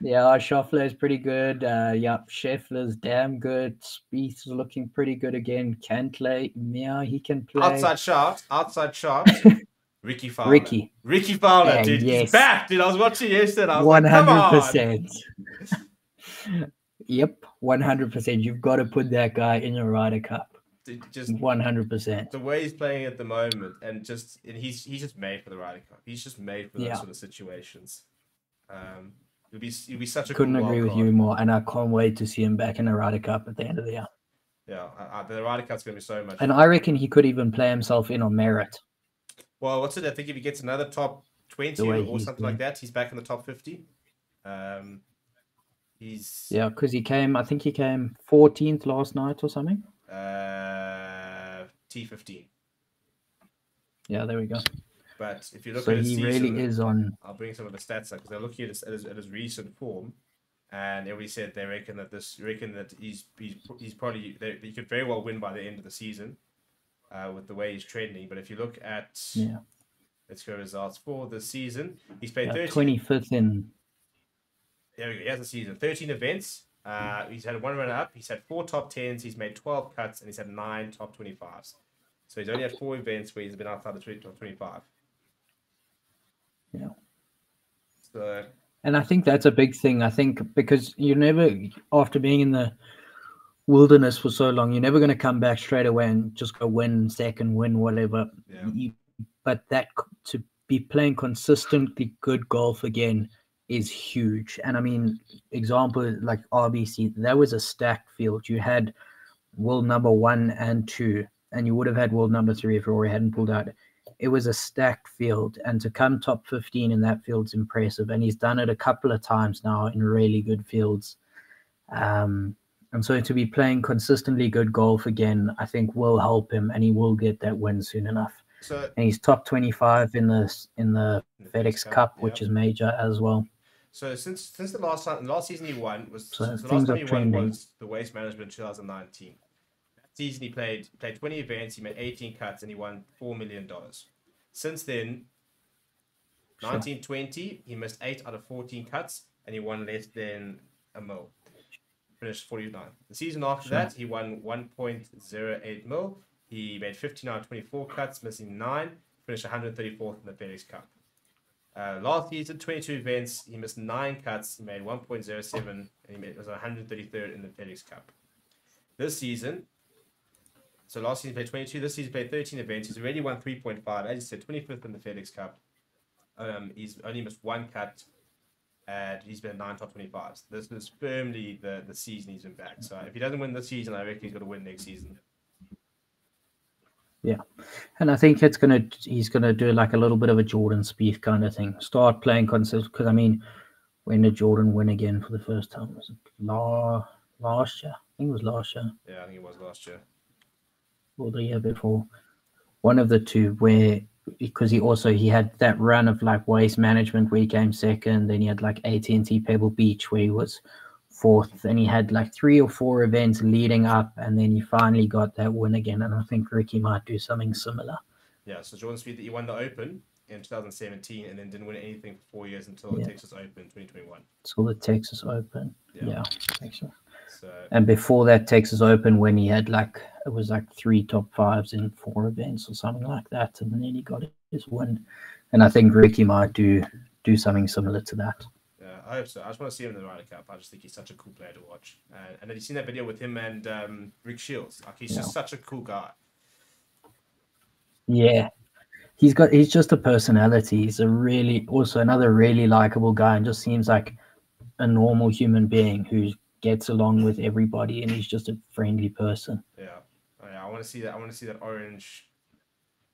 Schauffele is pretty good. Scheffler's damn good. Spieth's looking pretty good again. Cantlay, he can play. Outside shot. Ricky Fowler. Ricky Fowler, dude. Yes. He's back, dude. I was watching yesterday. I was 100%. Like, come on. Yep, 100%. You've got to put that guy in a Ryder Cup. Just 100%. The way he's playing at the moment, and he's just made for the Ryder Cup. He's just made for those sort of situations. It'll be such a. Couldn't agree with you more, and I can't wait to see him back in the Ryder Cup at the end of the year. Yeah, the Ryder Cup's going to be so much. And I reckon he could even play himself in on merit. Well, what's it? I think if he gets another top 20 or something like that, he's back in the top 50. Because he came 14th last night or something. T15. Yeah, there we go. But if you look at his season, really is on. I'll bring some of the stats up because they're looking at his recent form, and everybody said they reckon that he's probably he could very well win by the end of the season. With the way he's trending, but if you look at let's go results for the season, he's played 25th in. There we go. He has a season, 13 events. He's had one runner up. He's had 4 top 10s. He's made 12 cuts, and he's had 9 top 25s. So he's only had 4 events where he's been outside the top 25. Yeah. So. And I think that's a big thing. I think because you never, after being in the wilderness for so long, you're never going to come back straight away and just go win second, win whatever. But that to be playing consistently good golf again is huge. And I mean, example like RBC, that was a stacked field. You had world number 1 and 2 and you would have had world number 3 if Rory hadn't pulled out. It was a stacked field, and to come top 15 in that field's impressive. And he's done it a couple of times now in really good fields. And so to be playing consistently good golf again, I think will help him, and he will get that win soon enough. So, and he's top 25 in the FedEx Cup, which yep. is major as well. So since the last season he won was So the things last time are he trending. won was the Waste Management 2019. That season he played 20 events, he made 18 cuts, and he won $4 million. Since then, 1920 he missed 8 out of 14 cuts, and he won less than $1 million. Finished 49. The season after that, he won 1.08 mil. He made 59 out of 24 cuts, missing 9. Finished 134th in the FedEx Cup. Last season, 22 events, he missed 9 cuts. He made 1.07, and he was 133rd in the FedEx Cup. This season, so last season he played 22. This season he played 13 events. He's already won 3.5. As you said, 25th in the FedEx Cup. He's only missed 1 cut. And he's been 9 top 25s. This is firmly the season he's been back. So if he doesn't win this season, I reckon he's going to win next season. Yeah, and I think he's gonna do like a little bit of a Jordan Spieth kind of thing. Start playing consistent, because I mean, when did Jordan win again for the first time? Was it last year? I think it was last year. Yeah, I think it was last year. Or the year before. One of the two, because he had that run of like Waste Management where he came second, then he had like AT&T Pebble Beach where he was 4th, and he had like 3 or 4 events leading up, and then he finally got that win again. And I think Ricky might do something similar. Yeah, so Jordan Spieth, he won the Open in 2017 and then didn't win anything for 4 years until the Texas Open in 2021. Until the Texas Open. Yeah. So, and before that Texas Open, when he had it was 3 top 5s in 4 events or something like that, and then he got his win. And I think Ricky might do something similar to that. Yeah, I hope so. I just want to see him in the Ryder Cup. I just think he's such a cool player to watch. And have you seen that video with him and Rick Shields? Like, he's just such a cool guy. Yeah. He's just a personality. He's also another really likable guy, and just seems like a normal human being who gets along with everybody, and he's just a friendly person. Yeah. I want to see that. I want to see that orange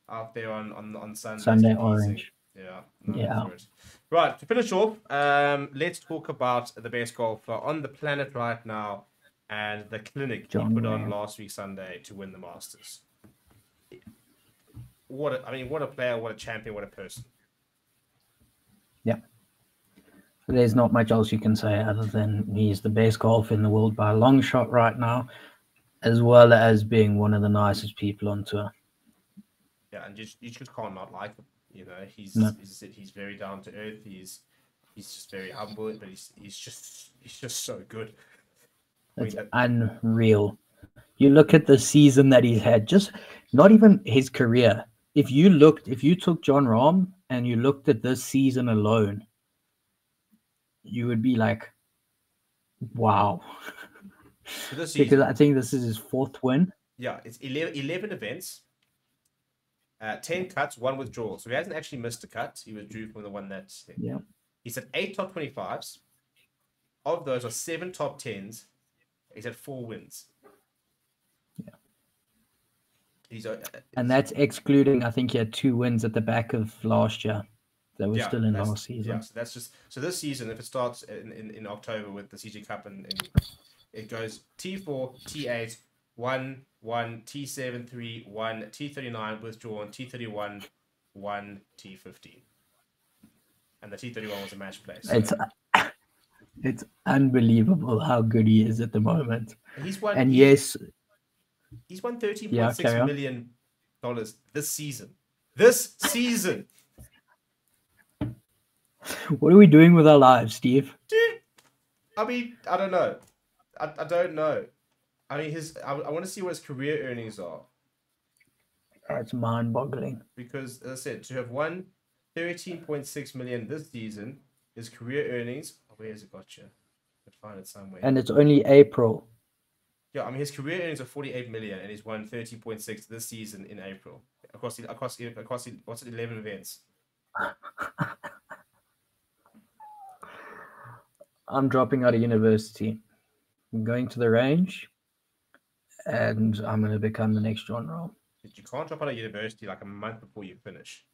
out there on Sunday. Sunday orange. Yeah. Yeah. Right, to finish off, let's talk about the best golfer on the planet right now and the clinic he put on last week Sunday to win the Masters. What a player, what a champion, what a person. Yeah. There's not much else you can say other than he's the best golfer in the world by a long shot right now, as well as being one of the nicest people on tour. Yeah, and you just can't not like him. You know, he's very down to earth. He's just very humble, but he's just so good. It's unreal. You look at the season that he's had, just not even his career. If you took Jon Rahm and you looked at this season alone, you would be like, wow. Because I think this is his 4th win. Yeah, it's 11 events, 10 cuts, 1 withdrawal. So he hasn't actually missed a cut. He withdrew from the one that... Yeah. He's had 8 top 25s. Of those are 7 top 10s. He's had 4 wins. Yeah. And that's excluding, I think he had 2 wins at the back of last year. That was still in last season. Yeah, so that's just... So this season, if it starts in October with the CG Cup, and it goes T4, T8, 1, T7, 3, 1, T39, withdrawn, T31, 1, T15. And the T31 was a match play. So. It's unbelievable how good he is at the moment. He's won $13.6 million this season. This season. What are we doing with our lives, Steve? Dude, I mean, I don't know. I don't know. I mean, I want to see what his career earnings are. It's mind-boggling. Because, as I said, to have won $13.6 million this season, his career earnings... Oh, where has it got you? I could find it somewhere. And it's only April. Yeah, I mean, his career earnings are $48 million, and he's won 13.6 this season in April across 11 events. I'm dropping out of university. I'm going to the range, and I'm going to become the next Jon Rahm. You can't drop out of university like a month before you finish.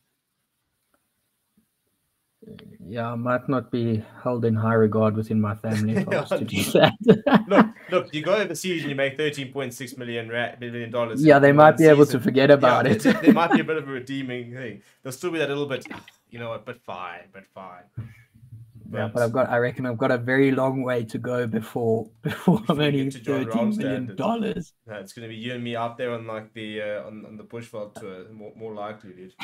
Yeah, I might not be held in high regard within my family if I was to do that. Look, you go overseas and you make $13.6 million. Yeah, they might be able to forget about it. There might be a bit of a redeeming thing. There'll still be that little bit, you know what, but fine. Yeah, but I reckon I've got a very long way to go before I'm earning $13 million. No, it's gonna be you and me out there on like the on the Bushveld tour, more likely, dude.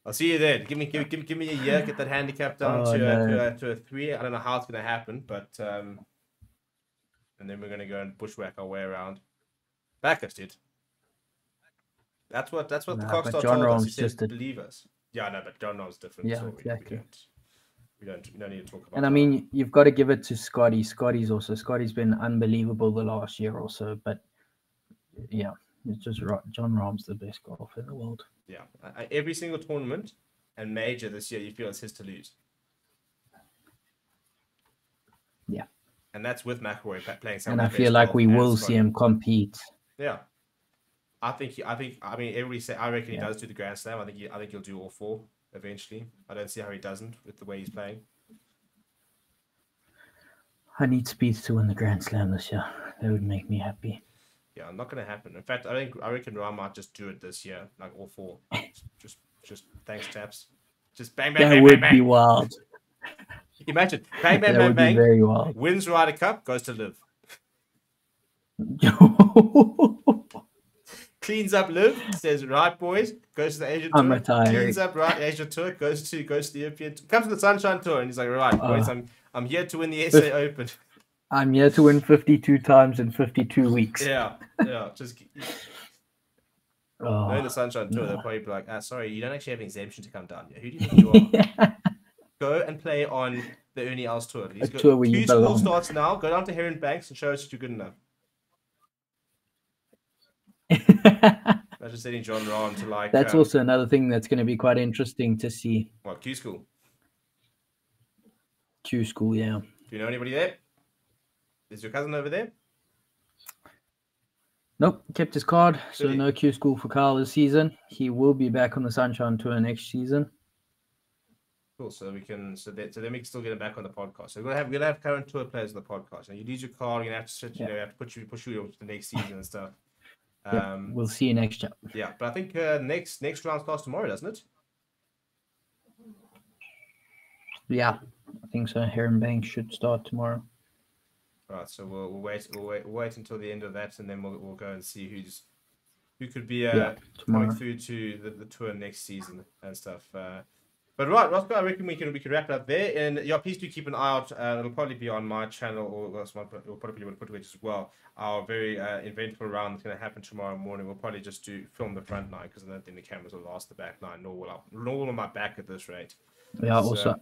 I'll see you there. Give me a year, get that handicap down to a 3. I don't know how it's gonna happen, but and then we're gonna go and bushwhack our way around. Back us, dude. That's what the Cockstar told us. He said, believe us. Yeah, I know, but John Rahm's different. Yeah, so exactly. We don't need to talk about. And I mean, you've got to give it to Scotty. Scotty's been unbelievable the last year or so. But yeah, it's just John Rahm's the best golfer in the world. Yeah, every single tournament and major this year, you feel it's his to lose. Yeah, and that's with McIlroy playing. And I feel like we will see him compete. Yeah, I reckon he does do the Grand Slam. I think he'll do all 4 eventually. I don't see how he doesn't with the way he's playing. I need Spieth to win the Grand Slam this year. That would make me happy. Yeah, not going to happen. In fact, I reckon Rahm might just do it this year, like all 4. just thanks, chaps. Just bang, bang, that bang, would bang, be wild. Imagine bang, bang, that bang, would bang. Be very wild. Wins Ryder Cup, goes to Live. Cleans up Live, says right boys, goes to the Asia Tour. I'm retiring. Cleans up Asia Tour, goes to the European Tour, comes to the Sunshine Tour, and he's like, right boys, I'm here to win the SA Open. I'm here to win 52 times in 52 weeks. Yeah, just knowing the Sunshine Tour, they'll probably be like, sorry, you don't actually have an exemption to come down here. Who do you think you are? Go and play on the Ernie Els Tour. Tour where you belong. School starts now. Go down to Heron Banks and show us that you're good enough. Imagine sending John Rahm to like. That's also another thing that's going to be quite interesting to see. What, Q School? Q School, yeah. Do you know anybody there? Is your cousin over there? Nope, kept his card, so no Q School for Kyle this season. He will be back on the Sunshine Tour next season. Cool. So we can, so then we can still get him back on the podcast. So we're gonna have current tour players on the podcast. And you lose your card, you're gonna have to sit, you know, you have to push you to the next season and stuff. We'll see you next year. Yeah, but I think next round starts tomorrow, doesn't it? Yeah, I think so. Heron Banks should start tomorrow. Right, so we'll wait until the end of that, and then we'll go and see who could be coming through to the tour next season and stuff. But right, Roscoe, I reckon we can wrap it up there. And yeah, please do keep an eye out. It'll probably be on my channel, or we'll probably put it as well. Our very eventful round that's going to happen tomorrow morning. We'll probably just film the front 9 because I don't think the cameras will last the back 9, nor will my back at this rate. Yeah, also.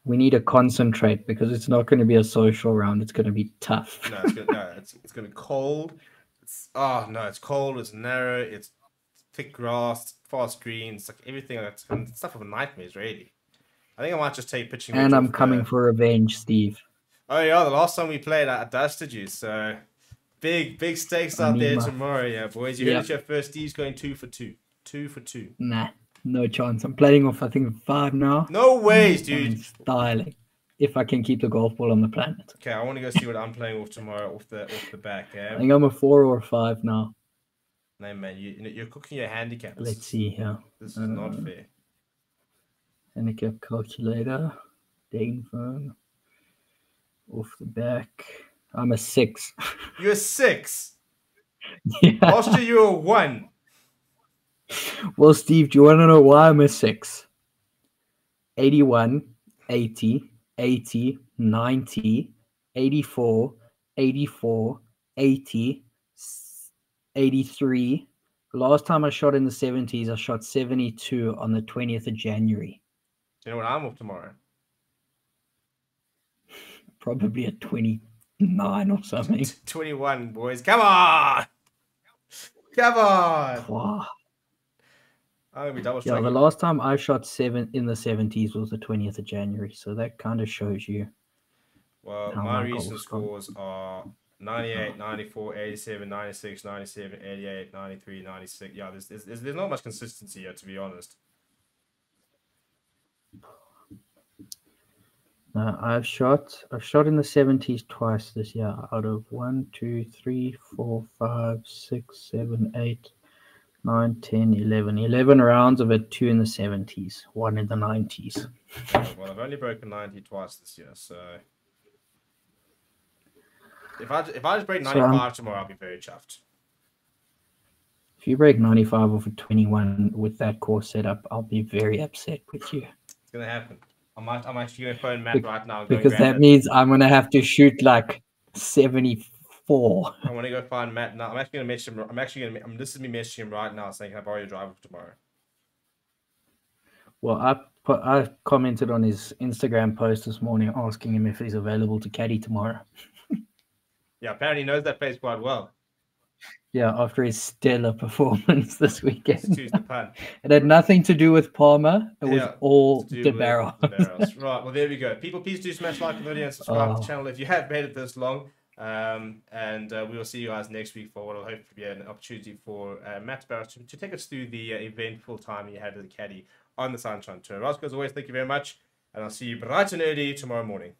We need to concentrate because it's not going to be a social round. It's going to be tough. No, it's going to be cold. It's cold. It's narrow. It's thick grass, fast greens, like everything. That's stuff of nightmares, really. I think I might just take pitching. And I'm coming for revenge, Steve. Oh yeah, the last time we played, I dusted you. So big stakes out there tomorrow, yeah, boys. You heard it your first. Steve's going 2 for 2. 2 for 2. Nah. No chance. I'm playing off, I think, 5 now. No ways, dude. Styling. If I can keep the golf ball on the planet. Okay, I want to go see what I'm playing off tomorrow off the back. Yeah? I think I'm a 4 or a 5 now. No, man. You're cooking your handicap. Let's see here. This is not fair. Handicap calculator. Dane phone. Off the back. I'm a 6. You're a 6? Yeah. Last year you were a 1. Well, Steve, do you want to know why I'm a 6? 81, 80, 80, 90, 84, 84, 80, 83. Last time I shot in the 70s, I shot 72 on the 20th of January. Do you know what I'm off tomorrow? Probably a 29 or something. 21, boys. Come on! Come on! Wow. I'm gonna be the last time I shot 7 in the 70s was the 20th of January, so that kind of shows you. Well, my recent scores are 98, 94, 87, 96, 97, 88, 93, 96. Yeah, there's not much consistency here, to be honest. I've shot in the 70s twice this year out of 1, 2, 3, 4, 5, 6, 7, 8, 9, 10, 11. 11 rounds of it, 2 in the 70s, 1 in the 90s. Well, I've only broken 90 twice this year, so if I just break 95 tomorrow, I'll be very chuffed. If you break 95 off of 21 with that course setup, I'll be very upset with you. It's gonna happen. I'm actually going to phone Matt right now. Because that means I'm going to have to shoot like 74. I'm going to go find Matt now. I'm actually going to message him. This is me messaging him right now saying, can I borrow your driver for tomorrow? Well, I commented on his Instagram post this morning asking him if he's available to caddy tomorrow. Yeah, apparently he knows that place quite well. Yeah, after his stellar performance this weekend. Excuse the pun. It had nothing to do with Palmer. It was all DeBarros. Right, well, there we go. People, please do smash like the video and subscribe to the channel if you have made it this long. And we will see you guys next week for what will hopefully be an opportunity for Matt Barros to take us through the eventful time he had as a caddy on the Sunshine Tour. Roscoe, as always, thank you very much. And I'll see you bright and early tomorrow morning.